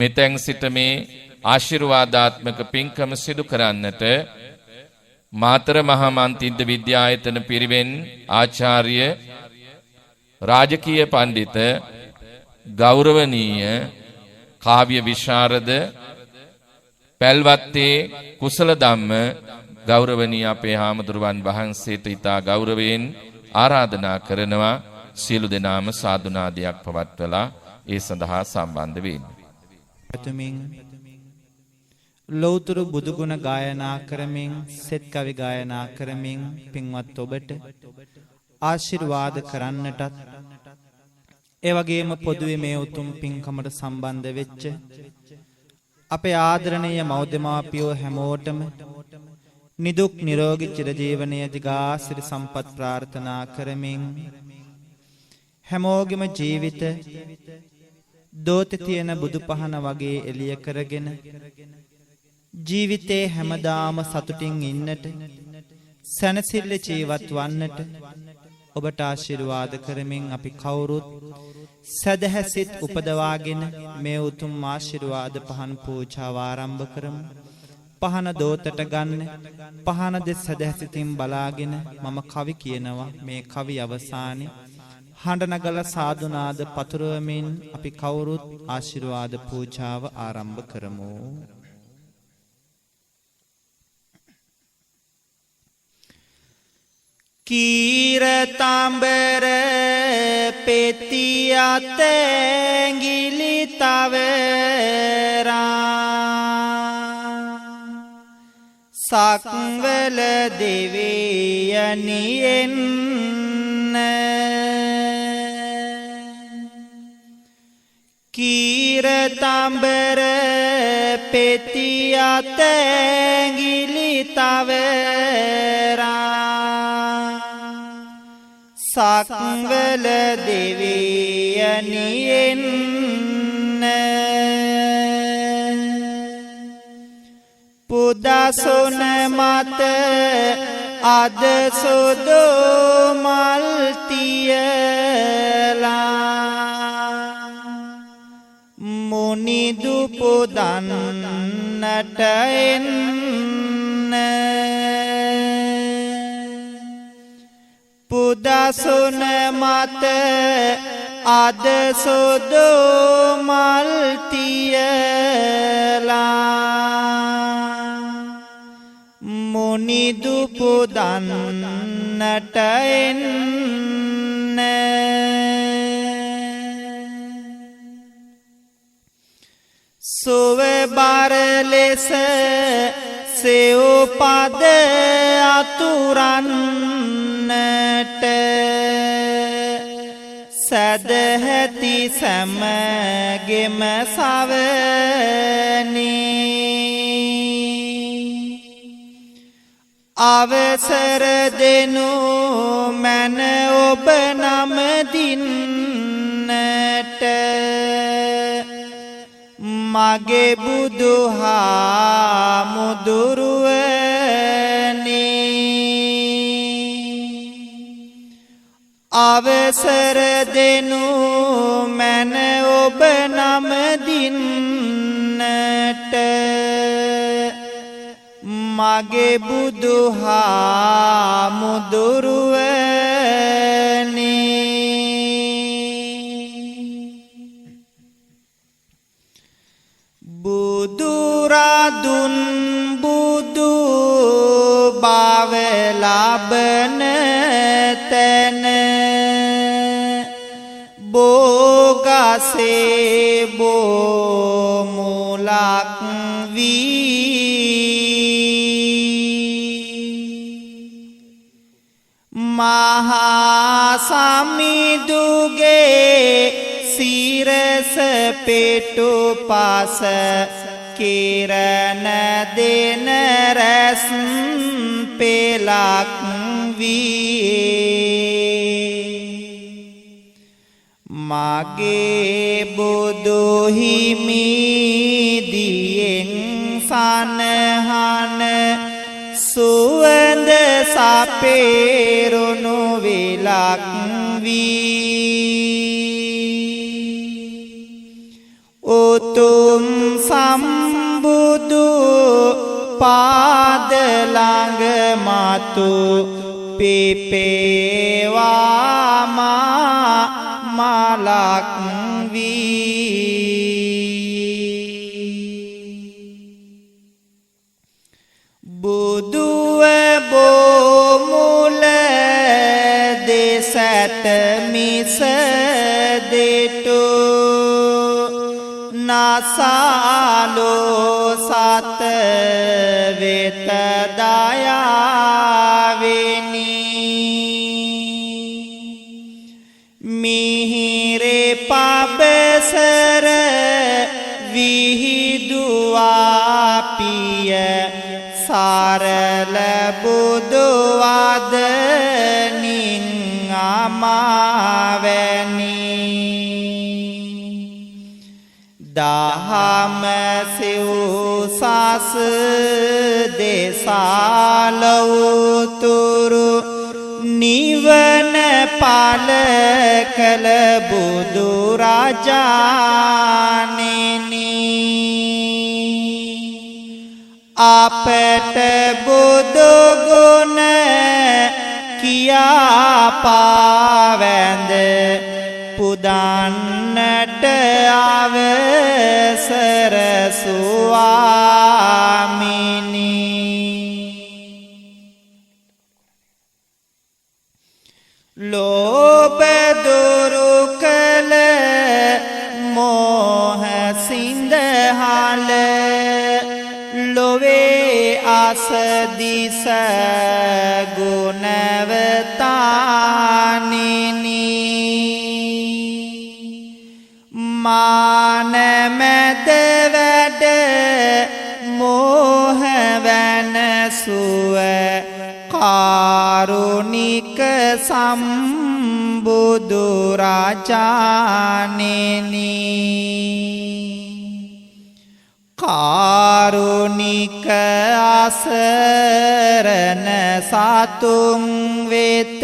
මෙතෙන් සිට මේ ආශිර්වාදාත්මක පින්කම සිදු කරන්නට මාතර මහා මන්තිද්ද විද්‍යායතන පිරිවෙන් ආචාර්ය රාජකීය පඬිත ගෞරවනීය කාව්‍ය විශාරද පැල්වත්තේ කුසල ධම්ම ගෞරවනීය අපේ හාමුදුරුවන් වහන්සේට ඉතා ගෞරවයෙන් ආරාධනා කරනවා සියලු දෙනාම සාදුනාදයක් පවත්වලා ඒ සඳහා සම්බන්ධ වෙන්න. ඇතුමින් ලෞතර බුදු ගුණ ගායනා කරමින් සෙත් කවි ගායනා කරමින් පින්වත් ඔබට ආශිර්වාද කරන්නටත් ඒ වගේම පොදුවේ මේ උතුම් පින්කමට සම්බන්ධ වෙච්ච අපේ ආදරණීය මව්දෙමාපියෝ හැමෝටම නිදුක් නිරෝගී චිරජීවනයේ දිගාසිරි සම්පත් ප්‍රාර්ථනා කරමින් හැමෝගෙම ජීවිත දෝතේ තියෙන බුදු පහන වගේ එළිය කරගෙන ජීවිතේ හැමදාම සතුටින් ඉන්නට සැනසෙල්ල ජීවත් වන්නට ඔබට ආශිර්වාද කරමින් අපි කවුරුත් සදහැසිත උපදවාගෙන මේ උතුම් ආශිර්වාද පහන් පූජාව ආරම්භ කරමු. පහන දෝතට ගන්න පහන දෙස සදහැසිතින් බලාගෙන මම කවි කියනවා. මේ කවි අවසානයේ හඬනගල සාදුනාද පතුරවමින් අපි කවුරුත් ආශිර්වාද පූජාව ආරම්භ කරමු. කීරතඹර පෙතියත ඇඟිලි තවරා සක්වල දෙවියනියෙන් කීරතඹර පෙතියත ඇඟිලි තවරා සක්වල දෙවියනියෙන් පුදසුන මත අද සුදු මල් තියලා මුනිදු පුදන්නට එන්න පුදසුන මත අද සුදු මල් තියලා මුනිදු පුදන්නට එන්න සුවබර ලෙස සෙව් පද අතුරන්නට සදහැති සැමගෙම සවනී අවසර දෙනු මැන ඔබ නම දින්නට මගේ බුදු හාමුදුරුවනේ අවසර දෙනු මැන ඔබ නම දින්නට මගේ බුදු හාමුදුරුවනේ බුදුරදුන් බුදු බව ලබන තැන බෝගසේ බෝමුලක් වී මහා සමිඳුගේ සිරස පෙටු පස කිරණ දෙන රැස් පෙලක් වී මගේ බුදු හිමි දියෙන් සනහන සුවඳ සපේරුණු විලක් වී උතුම් සම්බුදු පාද ළඟ මතු පිපේවා මලක් බුදුව බොමුල දෙසට මිස දෙටු නසාලෝ සත වෙත දයාවෙනි මිහිරේ පබසර විහිදුවා පිය සරල බුදු වදනින් අමාවැනි දහම සිව්සස් දෙසාලවුතුරු නිවන පල කළ බුදු රජාණෙනි අපට බුදු ගුණ කියා පාවැඳ පුදන්නට අවසර ස්වාමිනි ලෝභ දුරු කළ මෝහ සිඳහල ලොවේ අසදිස ගුණවතානිනි මාන මැද වැඩ මෝහ වනසුව කාරුණික සම්බුදු රජාණෙනි කාරුණික අසරණ සතුන් වෙත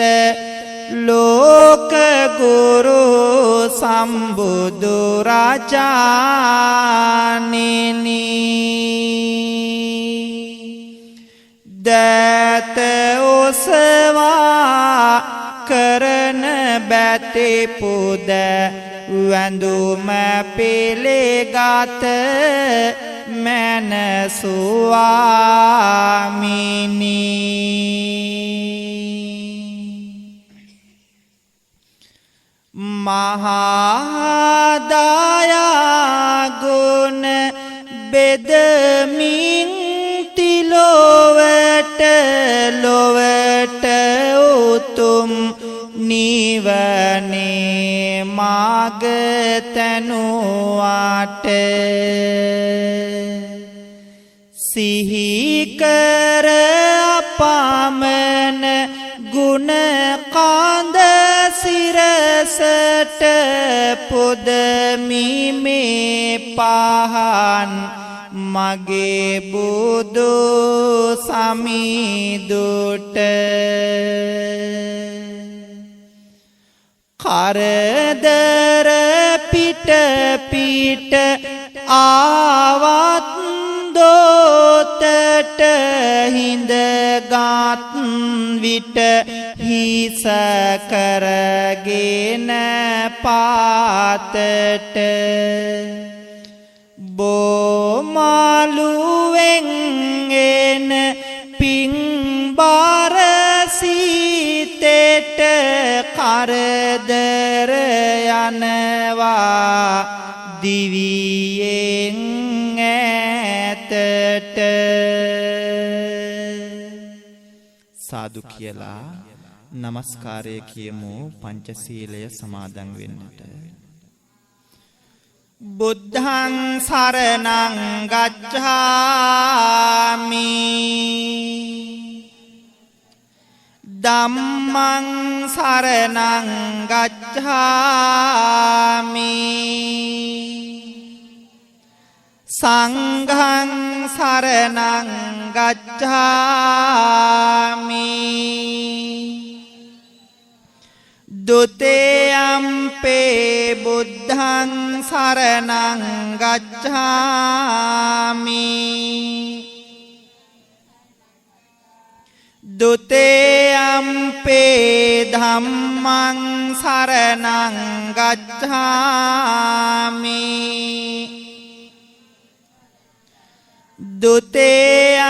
ලෝක ගුරු සම්බුදු රජාණෙනි දත ඔසවා කරන බැතේ පුද වැඳුම පිළිගත මන ස්වාමිනි මහා දයා ගුණ බෙදමින් තිලොවට ලොවට උතුම් නිවනේ මාග තනුවාට සිහිකර අපමණ ගුණ කාන්ද සිරසට පුදමි මේ පහන් මගේ බුදු සමිදුට කරදර පිට පිට ආවත් දෝතට හිඳගත් විට හිස කරගෙන පාතට බෝමාලුවෙන් එන පිංබාර සීතෙට කරදර යනවා දිවියෙන් ඈතට සාදු කියලා නමස්කාරය කියමු පංචශීලය සමාදන් වෙන්නට බුද්ධං සරණං ගච්ඡාමි ධම්මං සරණං ගච්ඡාමි සංඝං සරණං ගච්ඡාමි දුතේයම්පේ බුද්ධං සරණං ගච්ඡාමි දුතේයම්පේ ධම්මං සරණං ගච්ඡාමි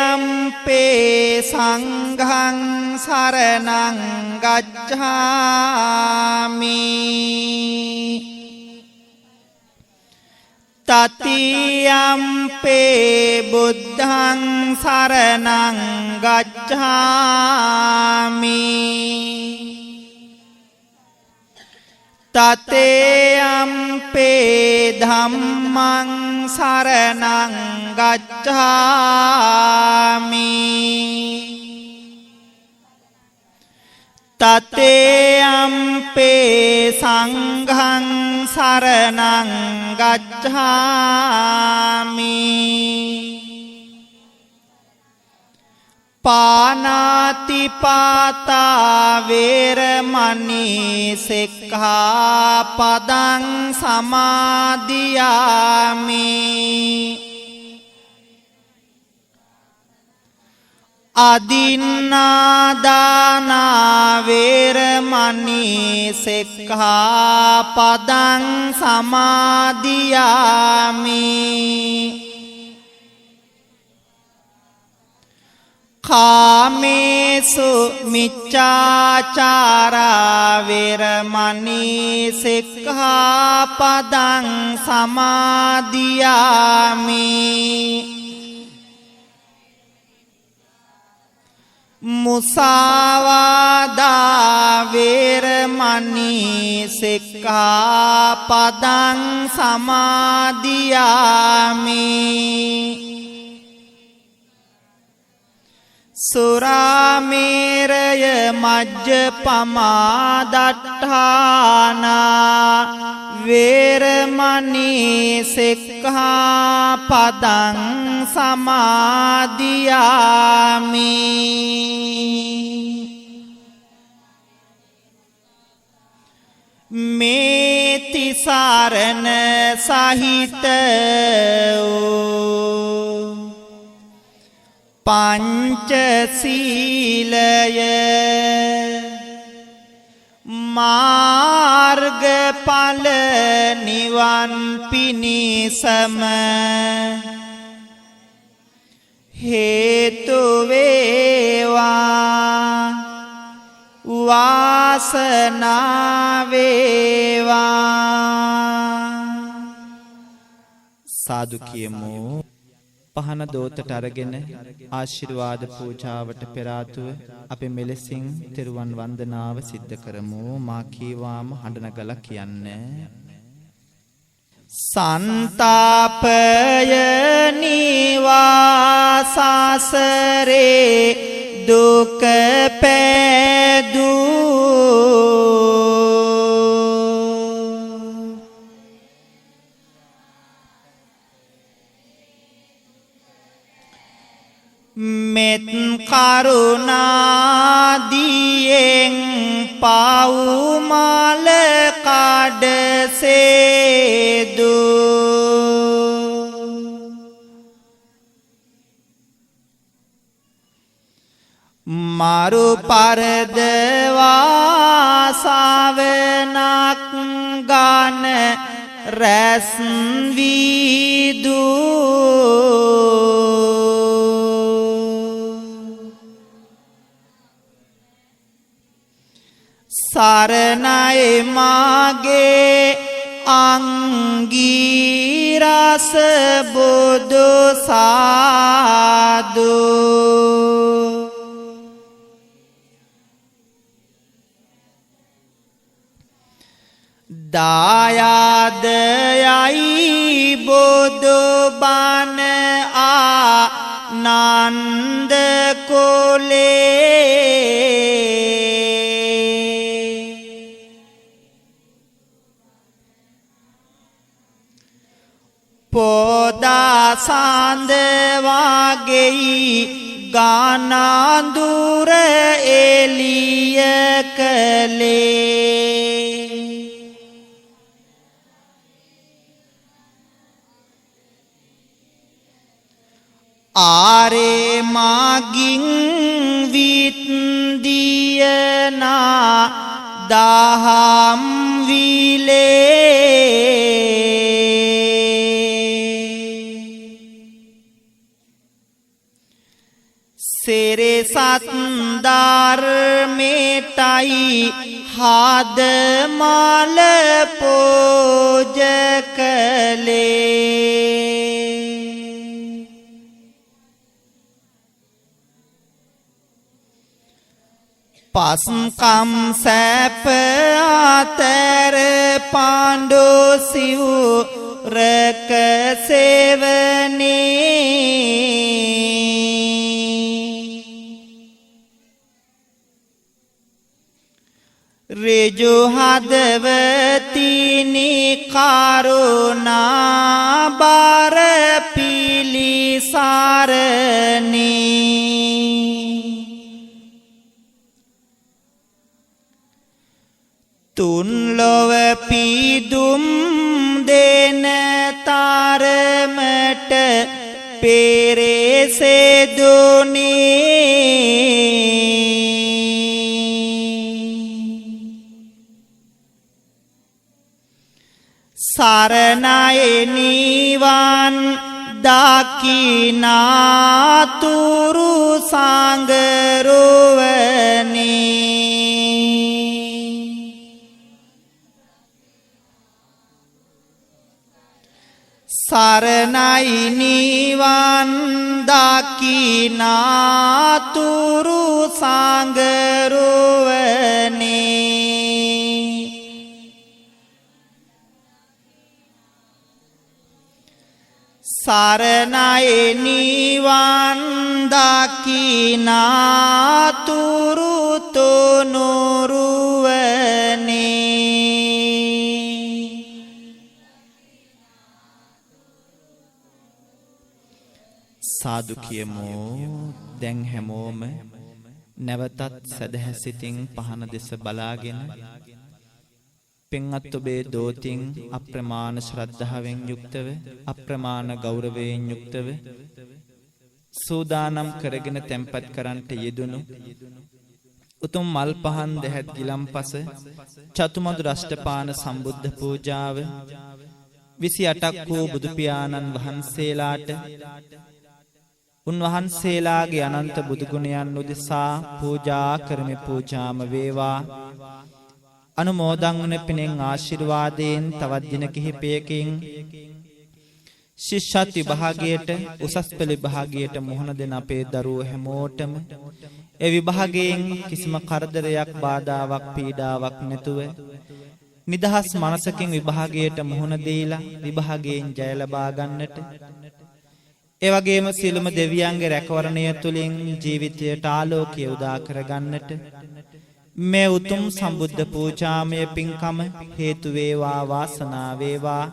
දුතේයම්පේ සංඝං සරණං ගච්ඡාමි තතියම්පේ බුද්ධං සරණං ගච්ඡාමි තතේයම්පේ ධම්මං සරණං ගච්ඡාමි තතේයම්පේ සංඝං සරණං ගච්ඡාමි පානාතිපාතා වේරමණී සික්ඛාපදං සමාදියාමි අදින්නාදානා වේරමණී සික්ඛාපදං සමාදියාමි කාමේසු මිච්ඡාචාරා වේරමණී සික්ඛාපදං සමාදියාමි මුසාවාදා වේරමණී සික්ඛාපදං සමාදියාමි සුරාමේරය මජ්ජපමා දට්ඨානා වේරමණී සික්ඛාපදං සමාදියාමි මේති සරණ සහිත පංචශීලය මාර්ගඵල නිවන් පිණිසම හේතු වේවා වාසනාව වේවා සාදු කියමු පහන දෝතට අරගෙන ආශිර්වාද පූජාවට පෙර ආතුව අපි මෙලෙසින් තෙරුවන් වන්දනාව සිද්ධ කරමු මා කීවාම හඬ නගලා කියන්න සන්තාපය නිවාසසරේ දුක පෑදූ මෙත් කරුණාදියෙන් පවුමල කඩසේදු මරු පරදවා සාවනක් ගාන රැස් වීදු සරණයි මාගේ අංගීරස බුදු සාදු දායාදයයි බුදු බණ ආනන්ද කුලේ පොදා සඳ වාගෙයි ගානාඳුර එළිය කළේ ආරේ මාගින් විත්දියනා දහම් විලේ සෙරසත් ධර්මෙටයි හද මල පෝජ කළේ පස්කම් සැප අතර පාණ්ඩු සිව් රක සේවනේ රජු හදවතිනි කරුණා බර පිලිසරණී තුන් ලොව පීදුම් දෙන තරමට පෙරසෙදුනේ සරණයි නිවන් දකිනාතුරු සංගරුවනේ සරණයි නිවන් දකිනාතුරු සංගරුවනේ සරණයි නිවන් දකිනාතුරු තුනුරුවනේ සාදු කියමු දැන් හැමෝම නැවතත් සදහැසිතින් පහන දෙස බලාගෙන පින්වත් ඔබේ දෝතින් අප්‍රමාණ ශ්‍රද්ධාවෙන් යුක්තව අප්‍රමාණ ගෞරවයෙන් යුක්තව සූදානම් කරගෙන තැන්පත් කරන්නට යෙදුණු උතුම් මල් පහන් දෙහැත් ගිලම්පස චතුමදුර අෂ්ටපාන සම්බුද්ධ පූජාව 28ක් වූ බුදු පියාණන් වහන්සේලාට උන්වහන්සේලාගේ අනන්ත බුදු ගුණයන් උදෙසා පූජා කරමි පූජාම වේවා අනුමෝදන් වන පිනෙන් ආශිර්වාදයෙන් තවත් දින කිහිපයකින් ශිෂ්‍යත් විභාගයට උසස් පෙළ විභාගයට මුහුණ දෙන අපේ දරුවෝ හැමෝටම ඒ විභාගයෙන් කිසිම කරදරයක් බාධාවක් පීඩාවක් නැතුව නිදහස් මනසකින් විභාගයට මුහුණ දීලා විභාගයෙන් ජය ලබා ගන්නට ඒ වගේම සියලුම දෙවියන්ගේ රැකවරණය තුලින් ජීවිතයට ආලෝකය උදා කර ගන්නට මේ උතුම් සම්බුද්ධ පූජාමය පින්කම හේතු වේවා වාසනාව වේවා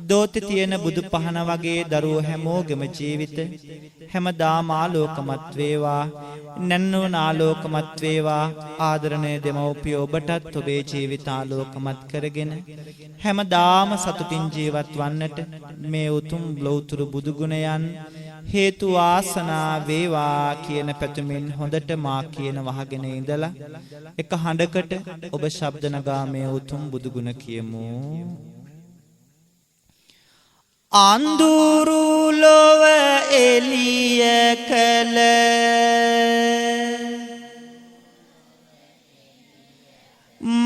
දෝති තියෙන බුදු පහන වගේ දරුවෝ හැමෝගෙම ජීවිත හැමදාම ආලෝකමත් වේවා නන්නුවන ආලෝකමත් වේවා ආදරණීය දෙමව්පියෝ ඔබටත් ඔබේ ජීවිත ආලෝකමත් කරගෙන හැමදාම සතුටින් ජීවත් වන්නට මේ උතුම් ලෞතුරු බුදු ගුණයන් හේතු වාසනා වේවා කියන පැතුමින් හොඳට මා කියන වහගෙන ඉඳලා එක හඬකට ඔබ ශබ්ද නගා මේ උතුම් බුදු ගුණ කියමු අඳුරු ලොව එළිය කළ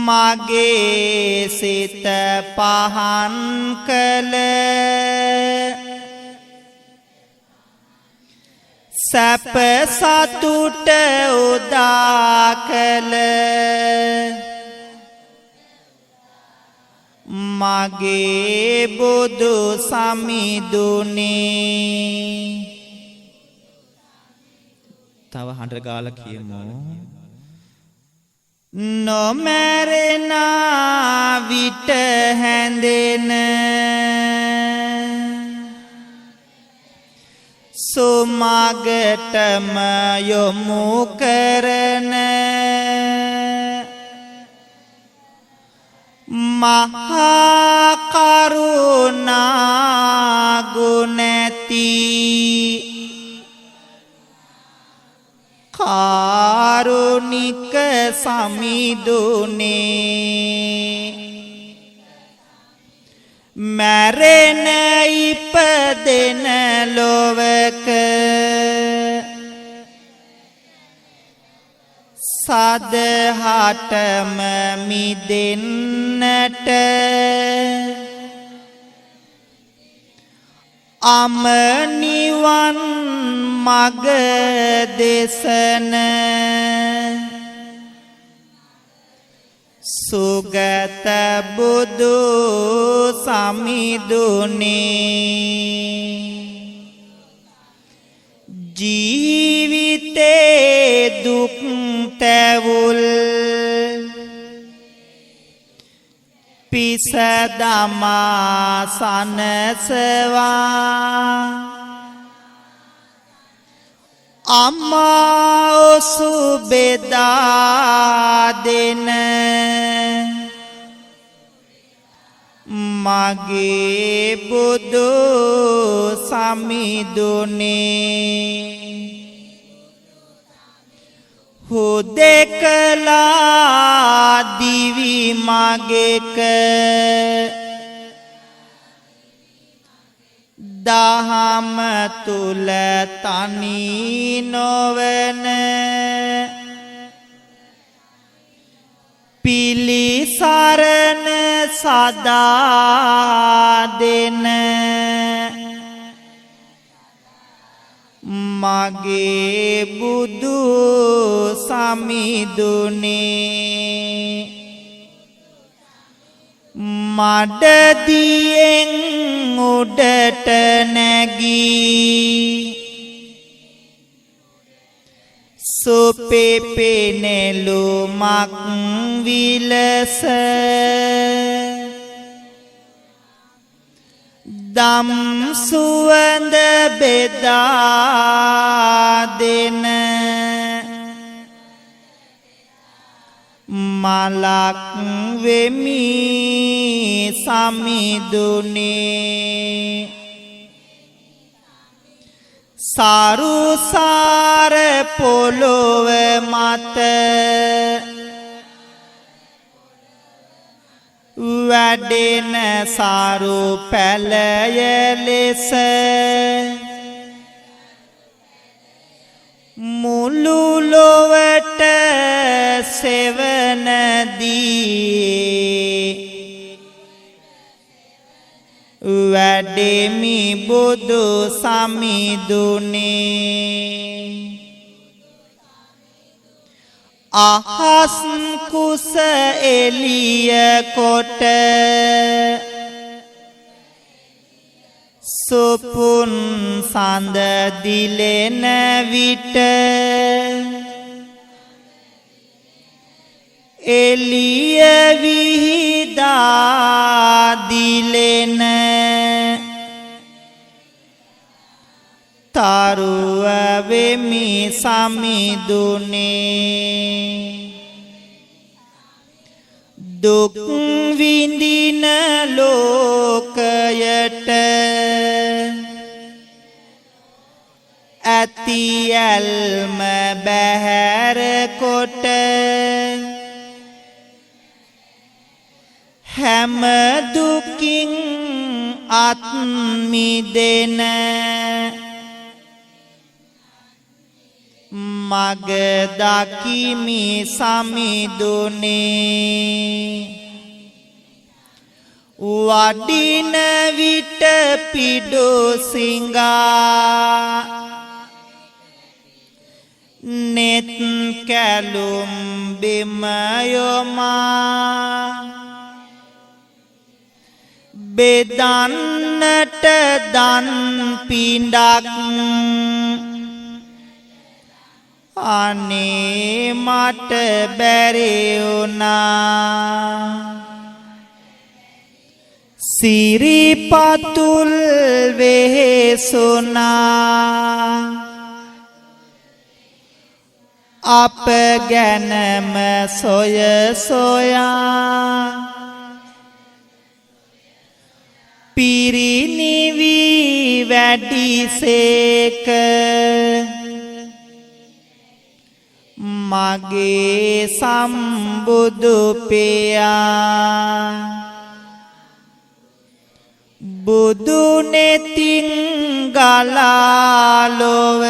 මගේ සිත පහන් කළ සැප සතුට උදා කළ මගේ බුදු සමිඳුනේ තව හඬ ගාලා කියමු නොමරණ විට හැඳෙන සුමගටම යොමු කරන මහා කරුණා ගුණති කාරුණික සමිඳුනේ මැරෙන ඉපදෙන ලොවක සදහටම මිදෙන්නට අමනිවන් මග දෙසන සුගත බුදු සමිඳුනේ ජීවිතේ දුක් තැවුල් පිස දමා සනසවා අම්මා ඔසු බෙදා දෙන මගේ බුදු සමිඳුනේ හුදෙකලා දිවි මගෙක දහම තුල තනි නොවන පිලිසරණ සදා දෙන මගේ බුදු සමිඳුනේ මඩදියෙන් උඩට නැගී සුපෙපෙනෙළුමක් විලස දම් සුවඳ බෙදා දෙන මලක් වෙමි සමිඳුනේ සාරුසාර පොළොව මත වැඩෙන සාරු පැලය ලෙස මුළු ලොවට සෙවනදී වැඩෙමි බුදු සමිඳුනේ අහස් කුස එළිය කොට සුපුන් සඳ දිලෙන විට එළිය විහිදා දිලෙන තරුව වෙමි සමිඳුනේ දුක් විඳින ලෝකයට ඇති ඇල්ම බැහැර කොට හැම දුකින් අත් මිදෙන මග දකිමි සමිඳුනේ වඩින විට පිඩු සිඟා නෙත් කැලුම් බිම යොමා බෙදන්නට දන් පිඬක් අනේ මට බැරි වුණා සිරිපතුල් වෙහෙසුනා අප ගැනම සොය සොයා පිරිනිවි වැඩිසේක මගේ සම්බුදු පියා බුදු නෙතින් ගලාලොව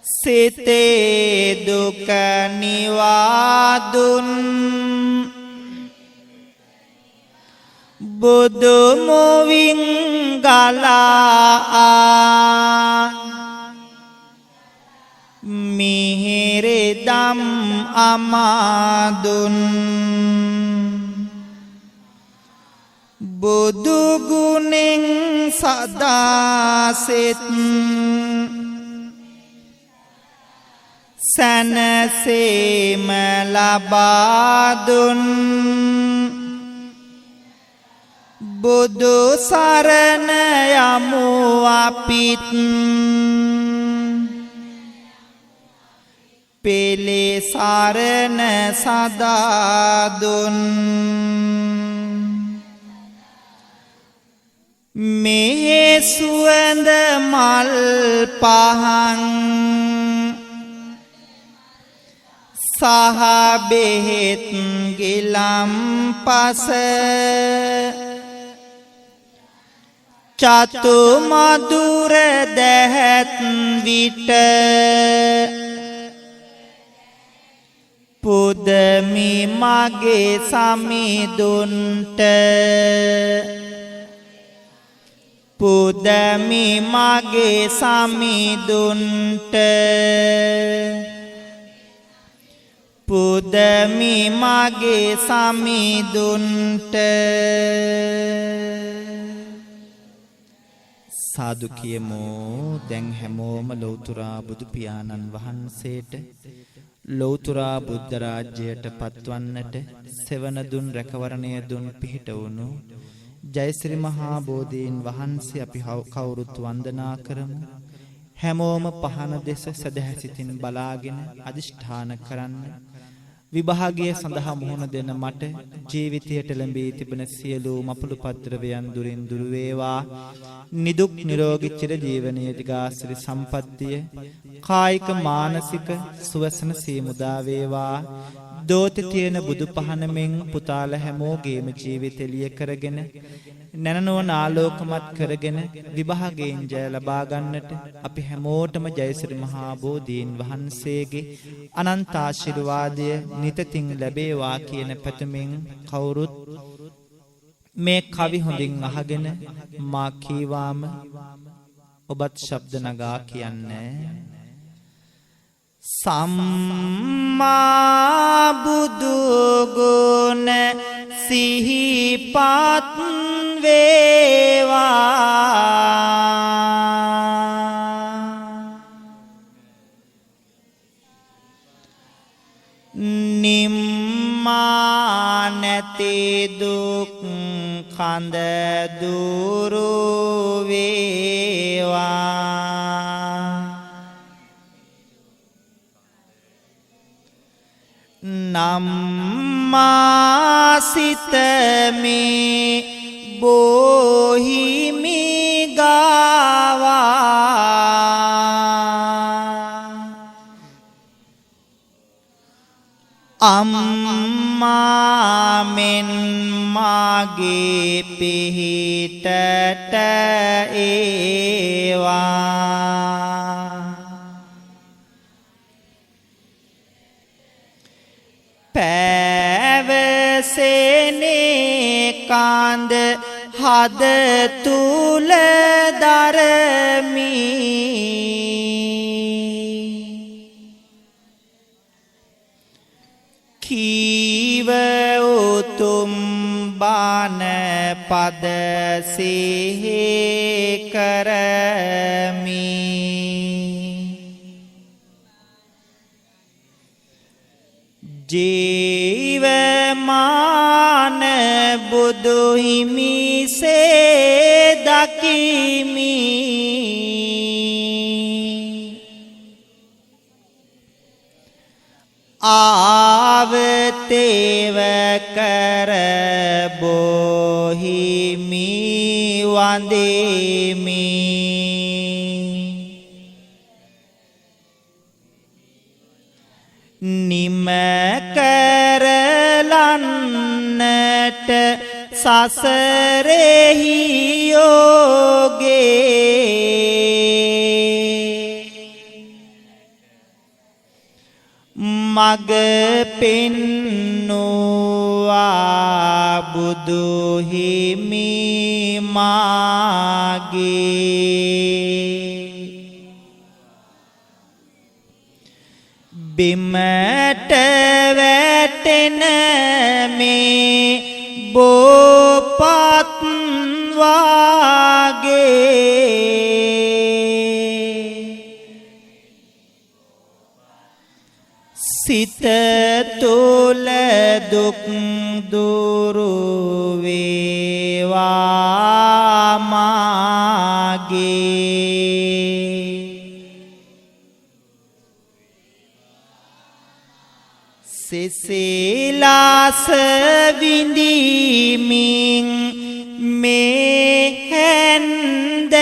සිතේ දුක නිවාදුන් බුදු මුවින් ගලා මිහිරිදම් අමාදුන් බුදු ගුණෙන් සදාසෙත් සැනසීම ලබා දුන් බුදු සරණ යමු අපිත් පිළිසරණ සදා දුන් මේ සුවඳ මල් පහන් සහ බෙහෙත් ගිලම්පස චතු මధుර දැහැත් විට පුදමි මගේ සමිඳුන්ට පුදමි මගේ සමිඳුන්ට පුදමි මගේ සමිඳුන්ට සාදු කියමු. දැන් හැමෝම ලෞතුරා බුදු පියාණන් වහන්සේට ලෞතුරා බුද්ධ රාජ්‍යයට පත්වන්නට සෙවන දුන් රැකවරණය දුන් පිහිට වුණු ජයශ්‍රී මහා බෝධීන් වහන්සේ අපි කවුරුත් වන්දනා කරමු. හැමෝම පහන දෙස සදහැසිතින් බලාගෙන අදිෂ්ඨාන කරන්න. විභාගය සඳහා මුහුණ දෙන මට ජීවිතයට ලැබී තිබෙන සියලුම අපලු පත්‍රවයන් දුරින් දුර වේවා. නිදුක් නිරෝගී චිර ජීවනයේ දිගාසිරි සම්පත්තිය කායික මානසික සුවසන සීමුදා වේවා. දෝතේ තියෙන බුදු පහනමින් පුතාල හැමෝගේම ජීවිත එළිය කරගෙන නැනනුවන ආලෝකමත් කරගෙන විභාගයෙන් ජය ලබා ගන්නට අපි හැමෝටම ජයශ්‍රී මහා බෝධීන් වහන්සේගේ අනන්ත ආශිර්වාදය නිතතින් ලැබේවා කියන පැතුමින් කවුරුත් මේ කවි හොඳින් අහගෙන මා කීවාම ඔබත් ශබ්ද නගා කියන්නේ සම්මා බුදු ගුණ සිහිපත් වේවා නිම්මා නැති දුක් කඳ දුරු වේවා නම්මා සිතමේ බෝහිමි ගාවා අම්මා මෙන් මාගේ පිහිටට ඒවා පැවසෙනේ කාන්ද හද තුල දරමි කීව උතුම් බාන පද සිහි කරමි ජීවමා බුදු හිමි සේ දකිමි ආවතේව කර බොහිමි වන්දෙමි නිම කරලන්නට සසරෙහි යෝගේ මග පෙන්නුවා බුදු හිමි මාගේ බිමට වැටෙන මේ බෝපත් වාගේ සිත තුල දුක් දුරු වේවා මාගේ සිසිලාස විඳිමින් මේ හැන්දෑවේ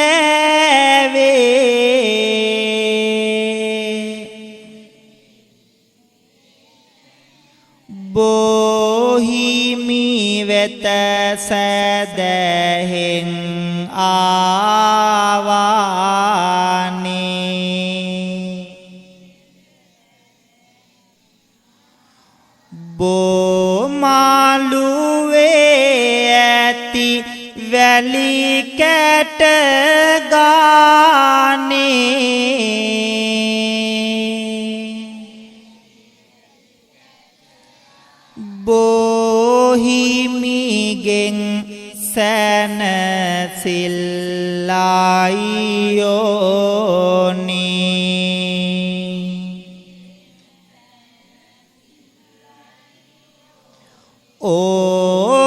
බොහිමි වෙත සැදැහෙන් ආවානේ බෝමාලුවේ ඇති වැලි කැට ගානේ බොහිමිගෙන් සැනසිල්ලායෝනි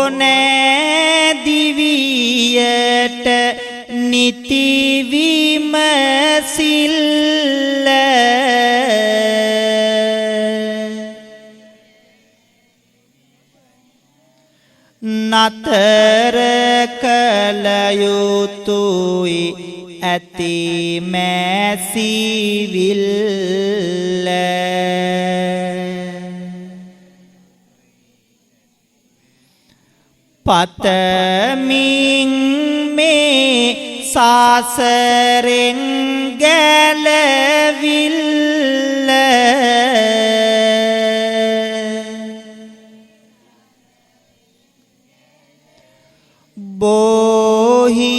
ඕනෑ දිවියට නිතිවිම සිල්ල නතර කළ යුතුයි ඇති මැසිවිල්ල පතමින් මේ සාසරෙන් ගැලවිල්ල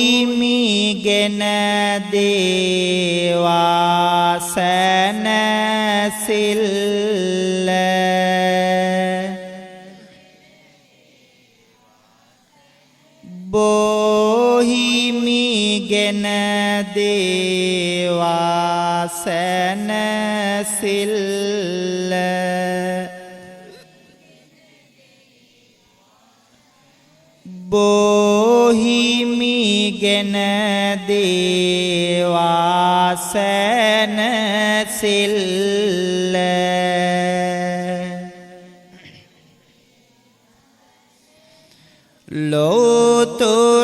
බොහිමිගෙන දේවා සැනසිල්ල බොහිමිගෙන දේවා සැනසිල්ල බොහිමිගෙන දේවා සැනසිල්ල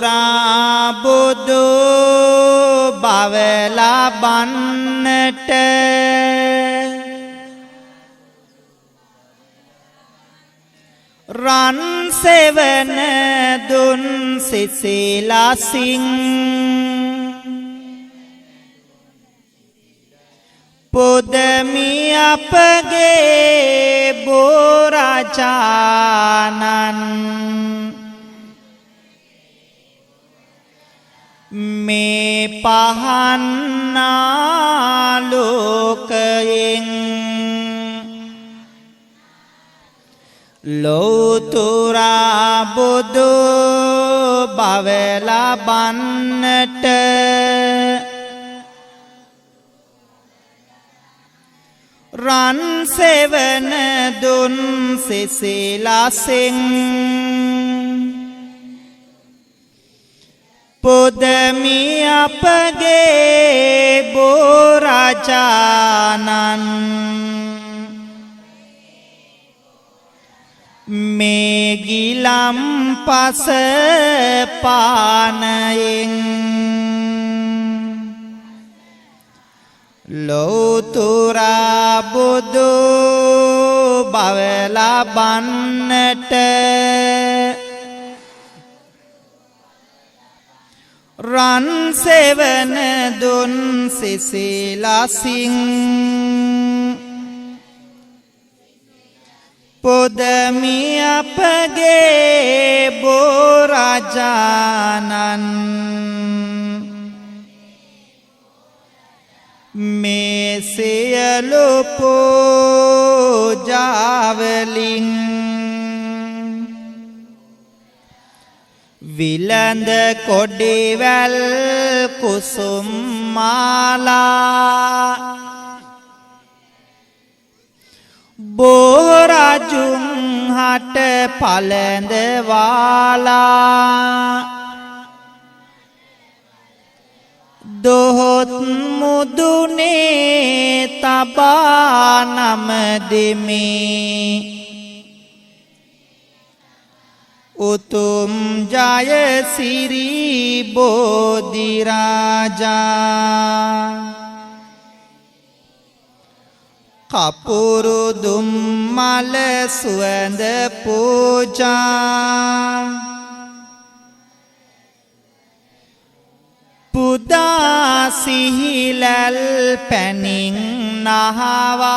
ලෝතුරා බුදු බව ලබන්නට රන් සෙවන දුන් සිසිලසින් පුදමි අපගේ බෝරජානන් මේ පහන්නාලෝකයෙන් ලෝතුරා බුදු බව ලබන්නට රන් සෙවන දුන් සිසිලසින් පුදමි අපගේ බෝරාජානන් මේ ගිලම් පස පානයෙන් ලෝතුරා බුදු බව ලබන්නට රන් සෙවන දුන් සිසිලසින් පුදමි අපගේ බෝරාජානන් මේ සියලු පූජාවලින් විලඳ කොඩිවැල් කුසුම් මාලා බෝරජුන් හට පළඳ වාලා දොහොත් මුදුනේ තබා නම දෙමි උතුම් ජය සිරි බෝධි රාජා කපුරු දුම් මල සුවඳ පූජා පුදා සිහිලල් පැනින් නහවා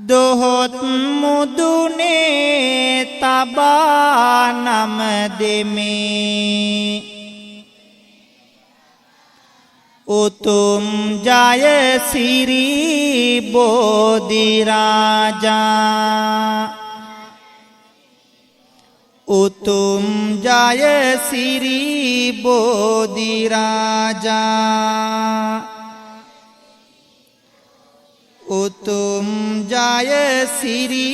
දොහොත් මුදුනේ තබා නම දෙමි උතුම් ජය සිරි බෝධි රාජා උතුම් ජය සිරි බෝධි රාජා උතුම් ජය සිරි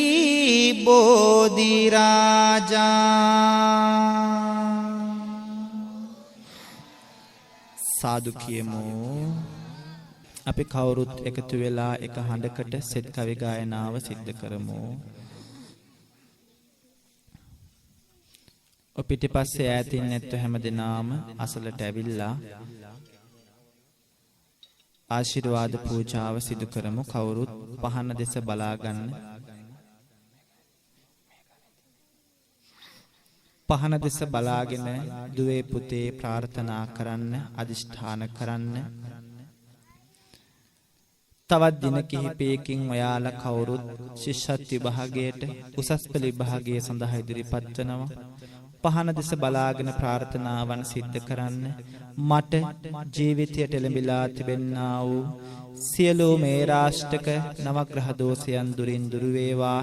බෝධි රාජා සාදු කියමු අපි කවුරුත් එකතු වෙලා එක හඬකට සෙත් කවි ගායනාව සිද්ධ කරමු පිටිපස්සේ ඈතින් නැත්තු හැමදෙනාම අසලට ඇවිල්ලා ආශිර්වාද පූජාව සිදු කරමු කවුරුත් පහන දෙස බලාගන්න පහන දෙස බලාගෙන දුවේ පුතේ ප්‍රාර්ථනා කරන්න අදිෂ්ඨාන කරන්න තවත් දින කිහිපයකින් ඔයාලා කවුරුත් ශිෂ්‍යත්ව විභාගයට උසස් පෙළ විභාගයේ සඳහා ඉදිරිපත් වෙනවා පහන දෙස බලාගෙන ප්‍රාර්ථනාවන් සිද්ධ කරන්න මට ජීවිතයට එළඹිලා තිබෙන්නා වූ සියලු මේ රාෂ්ටක නවග්‍රහ දෝෂයන් දුරින් දුර වේවා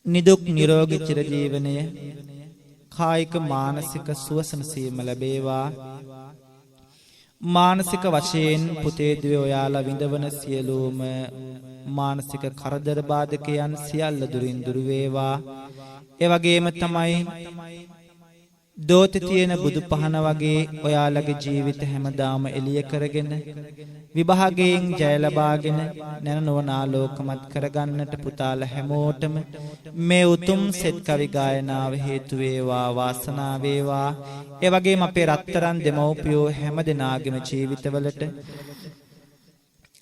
නිදුක් නිරෝගී චිරජීවනය කායික මානසික සුවසනසීම ලැබේවා මානසික වශයෙන් පුතේ දුවේ ඔයාලා විඳවන සියලුම මානසික කරදර බාධකයන් සියල්ල දුරින් දුර වේවා ඒ වගේම තමයි දෝතේ තියෙන බුදු පහන වගේ ඔයාලගේ ජීවිත හැමදාම එළිය කරගෙන විභාගයෙන් ජය ලබාගෙන නැන නොවන ආලෝකමත් කරගන්නට පුතාලා හැමෝටම මේ උතුම් සෙත් කවි ගායනාව හේතු වේවා වාසනාව වේවා ඒ වගේම අපේ රත්තරන් දෙමව්පියෝ හැමදෙනාගේම ජීවිතවලට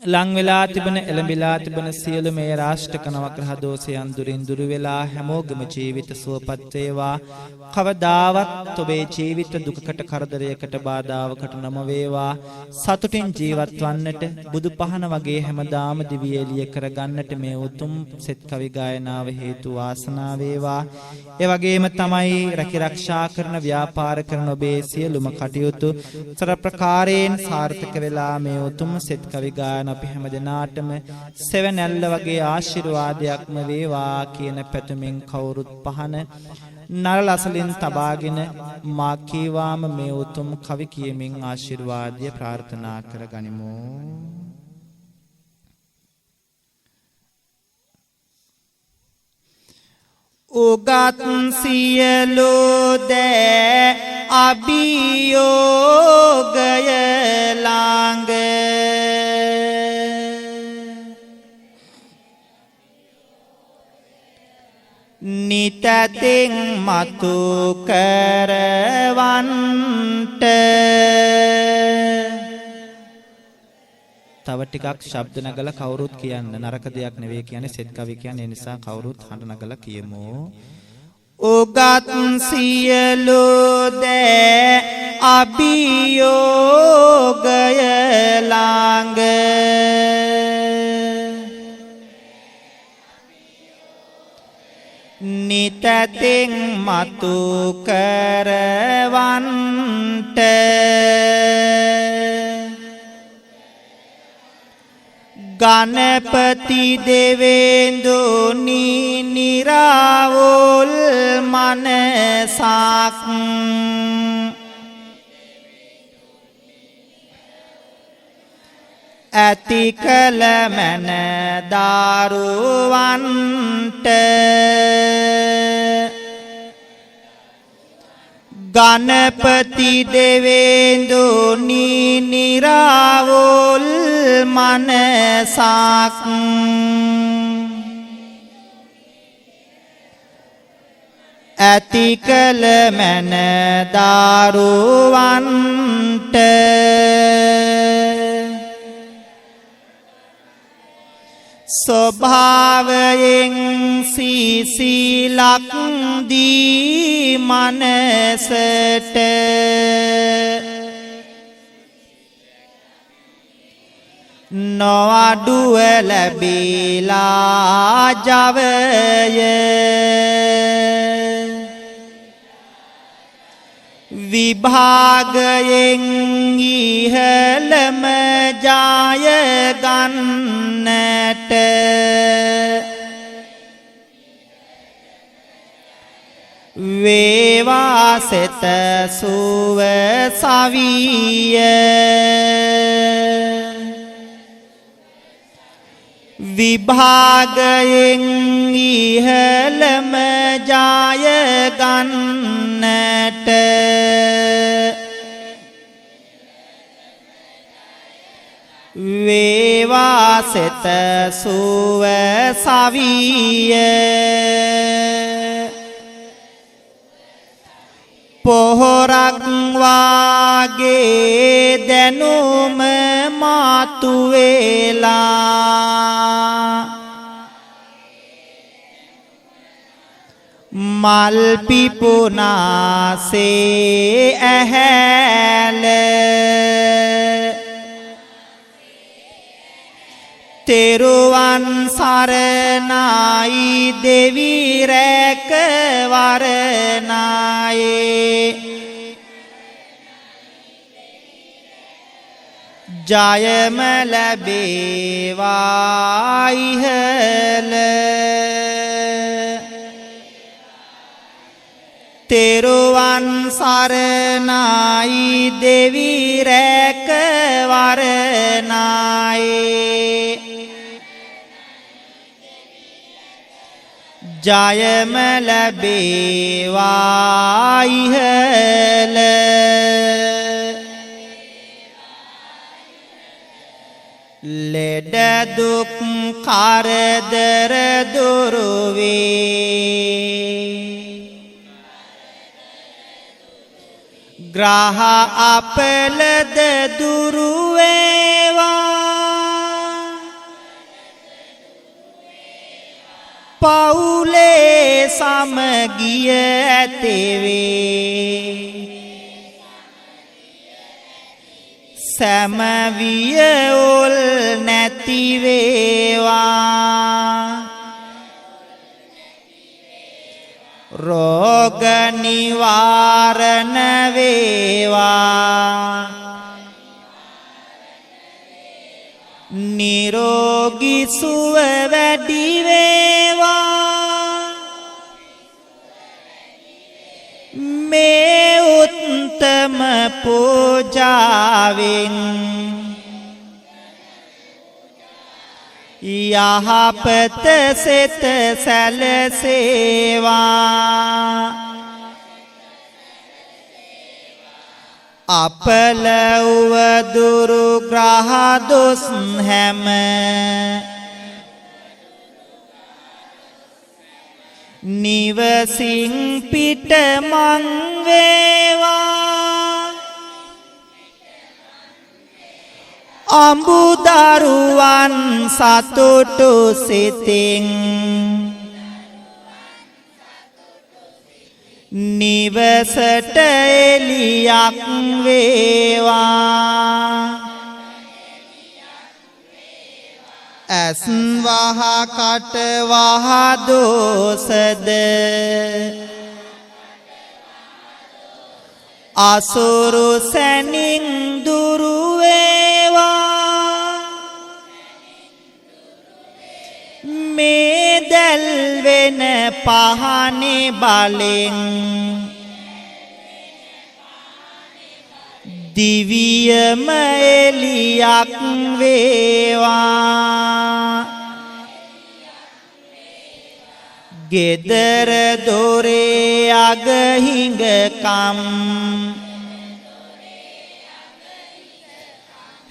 ලං වෙලා තිබෙන එළඹිලා තිබෙන සියලු මේ රාෂ්ටක නවග්‍රහ දෝෂයන් දුරින් දුර වෙලා හැමෝගම ජීවිත සුවපත් වේවා කවදාවත් ඔබේ ජීවිත දුකකට කරදරයකට බාධාවකට නොම වේවා සතුටින් ජීවත් වන්නට බුදු පහන වගේ හැමදාම දිව්‍ය එළිය කරගන්නට මේ උතුම් සෙත් කවි ගායනාව හේතු වාසනා වේවා ඒ වගේම තමයි රැකිරක්ෂා කරන ව්‍යාපාර කරන ඔබේ සියලුම කටයුතු සතර ප්‍රකාරයෙන් සාර්ථක වෙලා මේ උතුම් සෙත් කවි ගායන අපි හැමදෙනාටම සෙවණැල්ල වගේ ආශිර්වාදයක්ම වේවා කියන පැතුමින් කවුරුත් පහන නරලසලින් තබාගෙන මා කීවාම මේ උතුම් කවි කියමින් ආශිර්වාදය ප්‍රාර්ථනා කරගනිමු උගත් සියලු දෑ අභියෝගය ළඟ නිතතින් මතු කරවන්ට. තව ටිකක් ශබ්ද නගලා කවුරුත් කියන්න. නරක දෙයක් නෙවෙයි කියන්නේ, සෙත් කවි කියන්නේ. ඒ නිසා කවුරුත් හඬ නගලා කියමු. උගත් සියලු දෑ අභියෝගය ළඟ නිතතින් මතු කරවන්ට. ගණපති දෙවේඳුනි නිරාවුල් මනසක් ඇති කළ මන දරුවන්ට. ගණපති දෙවේඳුනි නිරාවුල් මනසක් ඇති කළ මන දරුවන්ට. ස්වභාවයෙන් සිසිලක් දී මනසට නොඅඩුව ලැබිලා ජවය විභාගයෙන් ඉහළම ජය ගන්නට වේවා සෙත සුව සවිය. විභාගයෙන් ඉහළම ජය ගන්නට වේවා සෙත සුව සවිය. පොහොරක් වාගේ දැනුම මාතු වේලා මල් පිපුනාසේ ඇහැල තෙරුවන් සරණයි දෙවි රැක වරණයි ජයම ලැබේවා ඉහළ. තෙරුවන් සරණයි දෙවි රැක වරණයි ජයම ලැබේවා ඉහළ. ලෙඩ දුක් කරදර දුරු වේ ග්‍රහ අපලද දුරු වේවා පවුලේ සමගිය ඇතිවේ සමවියවුල් නැති වේවා රෝග නිවාරණ වේවා නිරෝගී සුව වැඩි වේවා මේ උත්තම පූජාවෙන් යහපත සෙත සැලසේවා අපල උවදුරු ග්‍රහ දොස් හැම නිවසින් පිට මං වේවා අඹුදරුවන් සතුටු සිතින් නිවසට එලියක් වේවා ඇස් වහ කට වහ දෝසද අසුරු සැනින් දුරු වේවා මේ දැල්වෙන පහනේ බලෙන් දිවියම එලියක් වේවා ගෙදර දොරේ අගහිඟකම්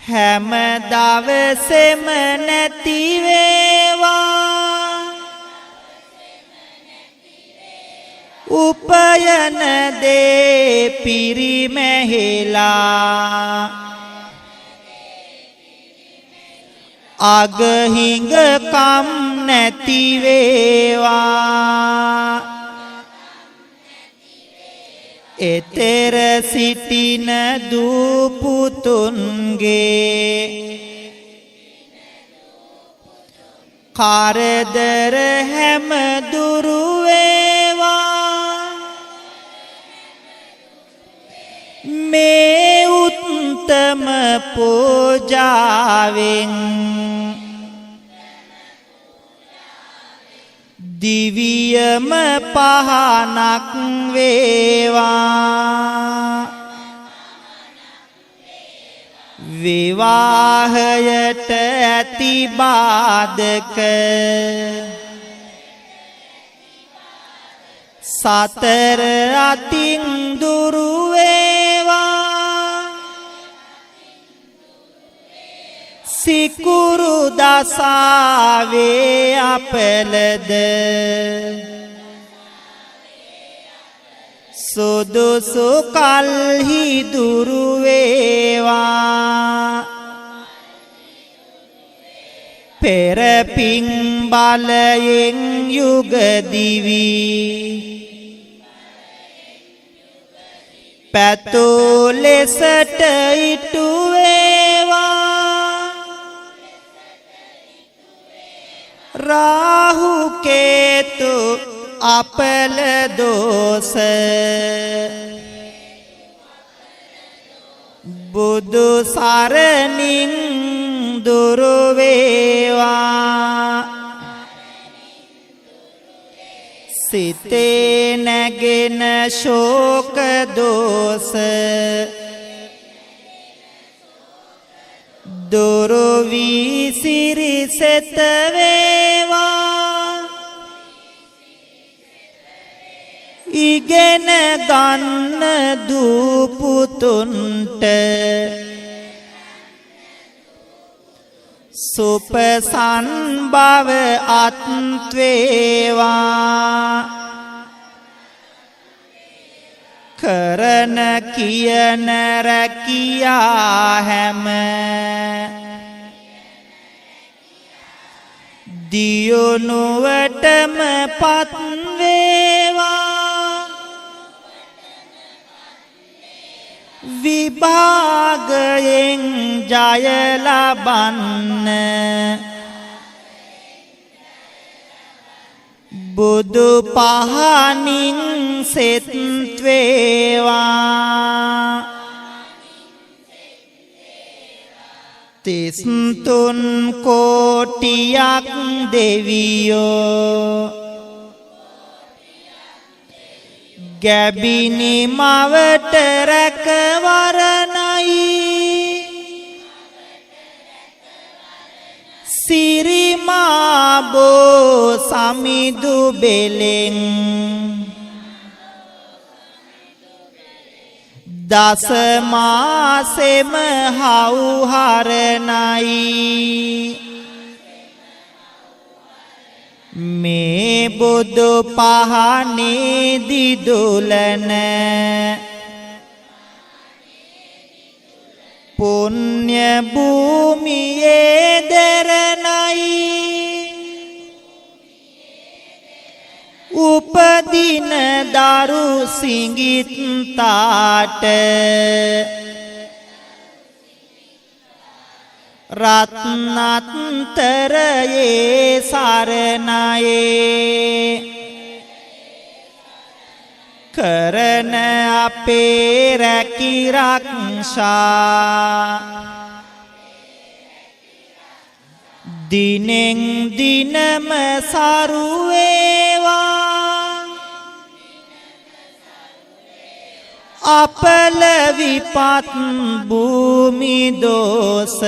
හැම දවසෙම නැති වේවා උපයන දේ පිරිමැහිලා අගහිඟකම් නැති වේවා එතෙර සිටින දූපුතුන්ගේ කරදර හැම දුරු වේවා මේ උත්තම පූජාවෙන් දිවියම පහනක් වේවා විවාහයට ඇති බාධක සතර අතින් දුරු වේවා සිකුරු දසාවේ අපලද සුදුසු කල්හි දුරු වේවා පෙර පිං බලයෙන් යුග දිවි පැතූ ලෙසට ඉටු වේවා රාහු කේතු අපල දෝස බුදු සරණින් දුරු වේවා සිතේ නැගෙන ශෝක දෝස දුරු වී සිරිසෙත වේවා ඉගෙන ගන්න දූපුතුන්ට සුපසන් බව අත් වේවා කරන කියන රැකියා හැම දියුණුවටම පත් වේවා විභාගයෙන් ජය ලබන්න බුදු පහනින් සෙත් වේවා තිස්තුන් කෝටියක් දෙවියෝ ගැබිනි මවට රැකවරණයි සිරිම සමිදු බෙලෙන් දස මාසෙම හවුහරණයි මේ බුදු පහනේ දිදුලන පුණ්‍ය භූමියේ දරණයි උපදින දරු සිඟිත් තාට රත්නත්තරයේ සරණයේ කරන අපේ රැකිරක්ෂා දිනෙන් දිනම සරුවේවා අපල විපත් භූමි දෝස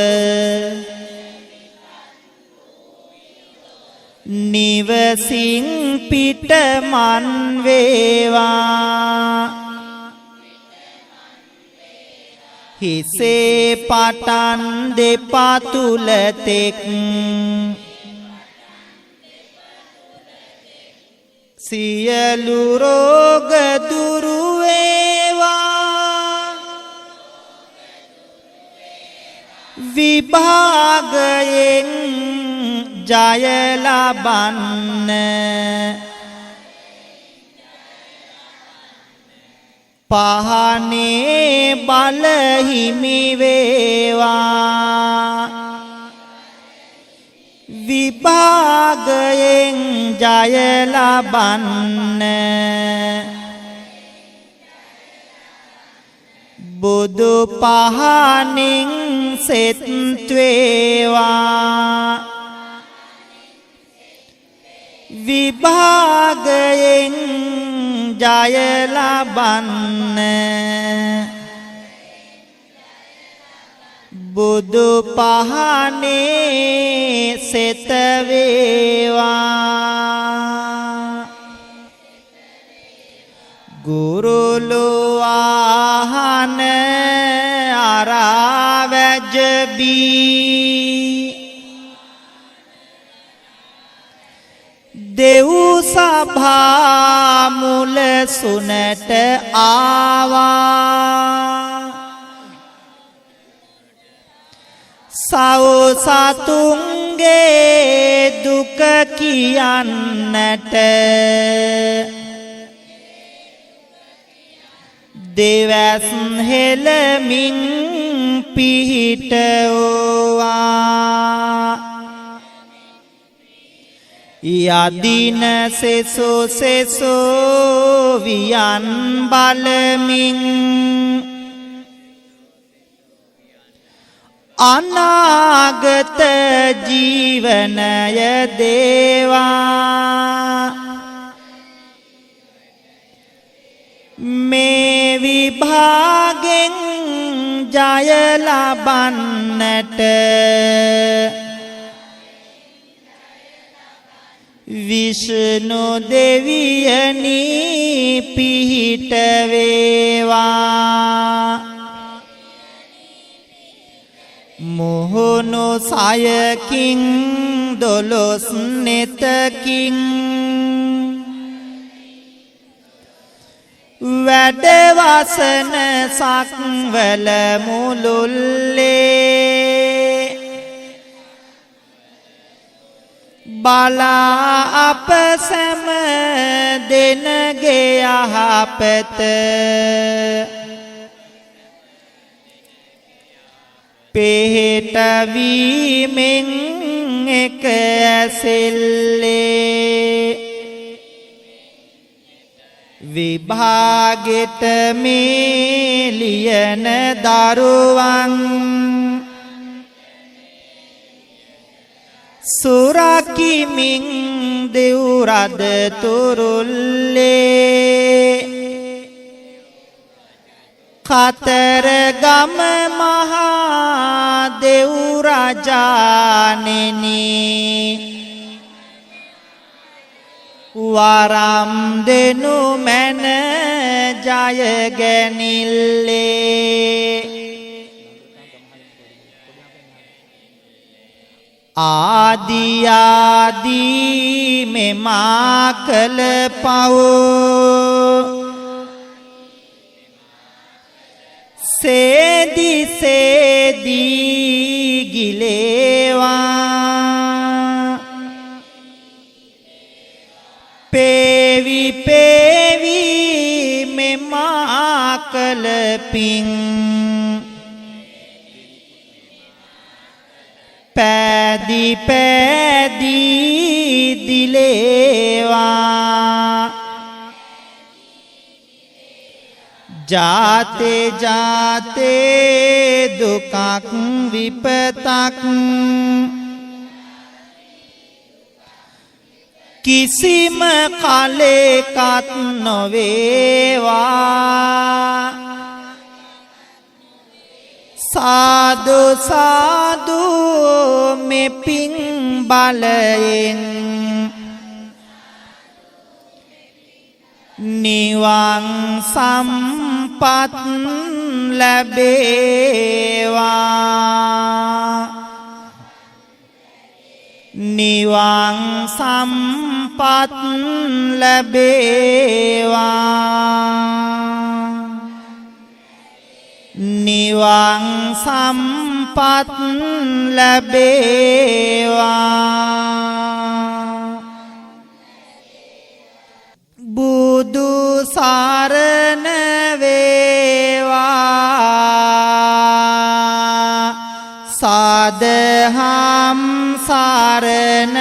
නිවසින් පිටමන් වේවා හිසේ පටන් දෙපතුල තෙක් සියලු රෝග දුරු වේවා විභාගයෙන් ජය ලබන්න පහනේ බල හිමි වේවා විභාගයෙන් ජය ලබන්න බුදු පහනින් සෙත් වේවා විභාගයෙන් ජය ලබන්න බුදු පහනේ සෙත වේවා ගුරුලු ආහන අරවැජබී දෙව් සභා මුල සුනට ආවා සව් සතුන්ගේ දුක කියන්නට දෙවස් හෙළමින් පිහිටවුවා යදින සෙසෝ සෙසෝ වියන් බලමින් අනාගත ජීවනය දේවා මේ විභාගෙන් ජය ලබන්නට විෂ්ණු දෙවියනි පිහිට වේවා මුහුණු සයකින් දොළොස් නෙතකින් වැඩවසන සක්වල මුළුල්ලේ බලා අප සැම දෙනගේ යහපත පිහිටවීමෙන් එක ඇසෙල්ලේ විභාගෙට මේ ලියන දරුවන් සුරකිමින් දෙව්රද තුරුල්ලේ කතරගම මහා දෙව් රජාණෙනි වරම් දෙනු මැන ජයගැනිල්ලේ ආදියාදී මෙමා කළ පව් සේදි සේදී ගිලේවා පේවි පේවි මෙමා කළ පිං පැදි පැදි දිලේවා ජාතේ ජාතේ දුකක් විපතක් කිසිම කලෙකත් නොවේවා සාදු සාදු මෙපින් බලයෙන් නිවන් සම්පත් ලැබේවා නිවන් සම්පත් ලැබේවා නිවන් සම්පත් ලැබේවා බුදු සරණ වේවා සාදහම් සරණ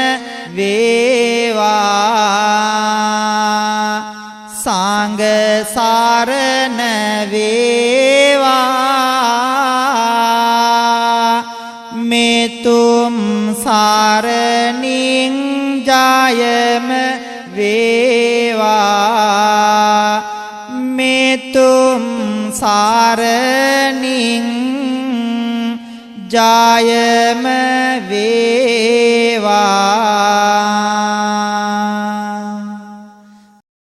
වේවා සංඝ සරණ වේවා මෙතුම් සරණින් ජයම වේවා මෙතුම් සරණින් ජයම වේවා